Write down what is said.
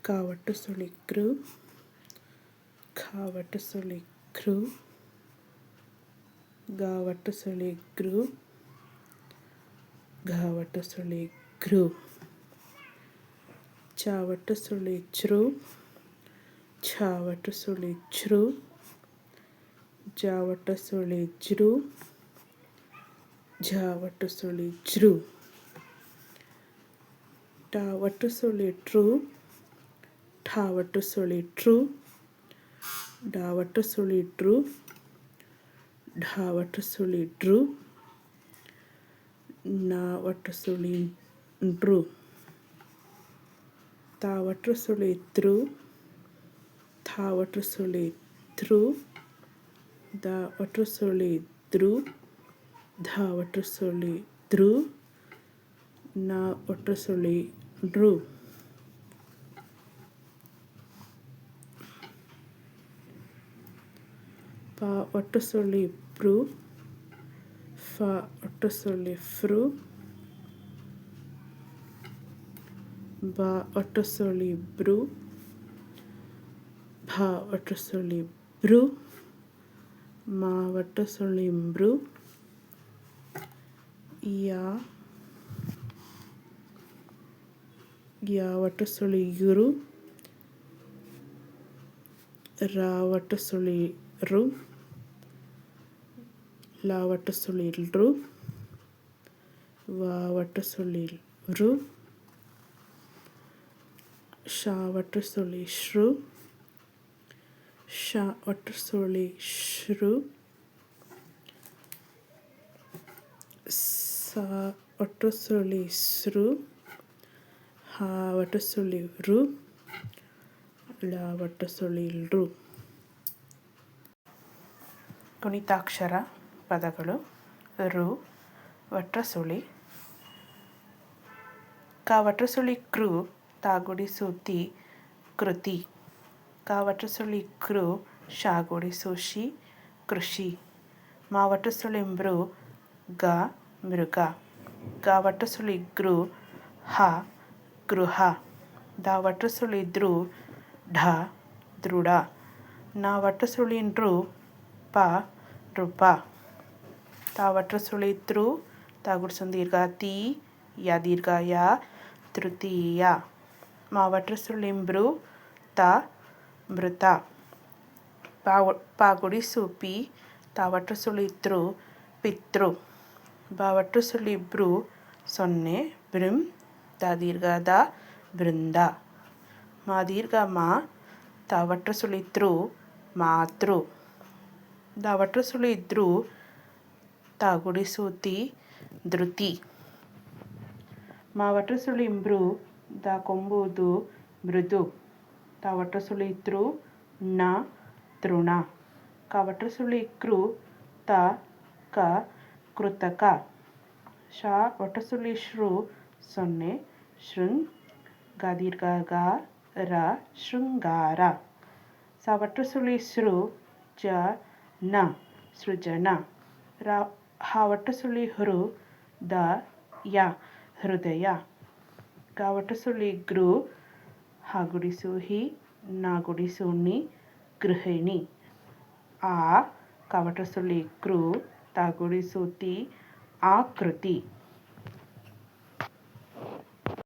ಕಾವಟ್ಟು ಸುಳಿ ಕೃ ಖಾವಟ್ಟು ಸುಳಿ ಕೃ ಗಾವಟ್ಟು ಸುಳಿ ಗೃ ಘಾವಟ್ಟು ಸುಳಿ ಗೃ ಚಾವಟ್ಟು ಸುಳಿ ಚೃ ಛಾವಟ್ಟು ಸುಳಿ ಛೃ ಜಾವಟ್ಟು ಸುಳಿ ಜೃ ಝಾವಟ್ಟು ಸುಳಿ ಜೃ ಟಾವಟ್ಟು ಸುಳಿ ಟ್ರು ಠಾವಟ್ಟು ಸುಳಿ ಟ್ರು ಡಾವಟ್ಟು ಸುಳಿ ಡ್ರು ಢಾವಟ್ಟು ಸುಳಿ ಡ್ರು ನಾವಟ್ಟು ಸುಳಿ ಡ್ರು ತಾವಟ್ಟು ಸುಳಿ ತ್ರು ಥಾವಟ್ಟು ಸುಳಿ ತ್ರು ದಾವಟ್ಟು ಸುಳಿ ದ್ರು ಧಾವಟ್ಟು ಸುಳಿ ದ್ರು ನಾವಟ್ಟು ಸುಳಿ ಡ್ರು ಪ ಒಟ್ಟು ಸುಳಿ ಪ್ರು ಫ ಒಟ್ಟು ಸುಳಿ ಫ್ರು ಬ ಒಟ್ಟು ಸುಳಿ ಬ್ರು ಭ ಒಟ್ಟು ಸುಳಿ ಬ್ರು ಮ ಒಟ್ಟು ಸುಳಿ ಮೃ ಯಾ ಒಟ್ಟು ಸುಳಿ ಗುರು ರಾ ಒಟ್ಟು ಸುಳಿ ರು ಲ ಒಟ್ಟು ಸುಳಿ ರು ವ ಒಟ್ಟು ಸುಳಿ ರು ಶ ಒಟ್ಟು ಸುಳಿ ಶ್ರು ಶ ಒಟ್ಟು ಸುಳಿ ಶ್ರು ಸ ಒಟ್ಟು ಸುಳಿ ಸೃ ಹ ಒಟ್ಟು ಸುಳಿ ರು ಳ ಒಟ್ಟು ಸುಳಿ ರು ಗುಣಿತಾಕ್ಷರ ಪದಗಳು ರು ಒಟ್ಟು ಸುಳಿ ಕ ಒಟ್ಟು ಸುಳಿ ಕೃ ತಾಗುಡಿಸು ತಿ ಕೃತಿ ಕ ಒಟ್ಟು ಸುಳಿ ಕೃ ಶಾಗುಡಿಸು ಶಿ ಕೃಷಿ ಮ ಒಟ್ಟು ಸುಳಿ ಮೃ ಗ ಮೃಗ ಗ ಒಟ್ಟು ಸುಳಿ ಗೃ ಹ ಗೃಹ ದ ಒಟ್ಟು ಸುಳಿ ದ್ರು ಢ ದೃಢ ನ ಒಟ್ಟು ಸುಳಿ ನೃ ಪ ನೃಪ ತ ಒಟ್ಟು ಸುಳಿ ತೃ ತಾಗುಡಿಸು ದೀರ್ಘ ತಿ ಯ ದೀರ್ಘ ಯ ತೃತೀಯ ಮ ಒಟ್ಟು ಸುಳಿ ಮೃ ತ ಮೃತ ಪ ಗುಡಿಸು ಪಿ ತ ಒಟ್ಟು ಸುಳಿ ತೃ ಪಿತೃ ಬ ಒಟ್ಟು ಸುಳಿ ಬೃ ಸೊನ್ನೆ ಬೃಂ ದ ದೀರ್ಘ ದ ಬೃಂದ ಮ ದೀರ್ಘ ಮ ತ ಒಟ್ಟು ಸುಳಿ ತೃ ಮಾತೃ ದ ಒಟ್ಟು ಸುಳಿ ದ್ರು ತ ಗುಡಿಸು ತಿ ಧೃತಿ ಮ ಒಟ್ಟು ಸುಳಿ ಮೃ ದ ಕೊಂಬುದು ಮೃದು ತ ಒಟ್ಟು ಸುಳಿ ತೃ ನ ತೃಣ ಕ ಒಟ್ಟು ಸುಳಿ ಕೃ ತ ಕ ಕೃತಕ ಶ ಒಟ್ಟು ಸುಳಿ ಶ್ರು ಸೊನ್ನೆ ಶೃಂಗ್ ಗ ದೀರ್ಘ ಗ ರ ಶೃಂಗಾರ ಸ ಒಟ್ಟು ಸುಳಿ ಸೃ ಜ ನ ಸೃಜನ ರ ಹ ಒಟ್ಟು ಸುಳಿ ಹೃ ದ ಯ ಹೃದಯ ಗ ಒಟ್ಟು ಸುಳಿ ಗೃ ಹ ಗುಡಿಸು ಹಿ ನ ಗುಡಿಸು ನಿ ಗೃಹಿಣಿ ಆ ಕ ಒಟ್ಟು ಸುಳಿ ಕೃ ತ ಗುಡಿಸು ತಿ ಆಕೃತಿ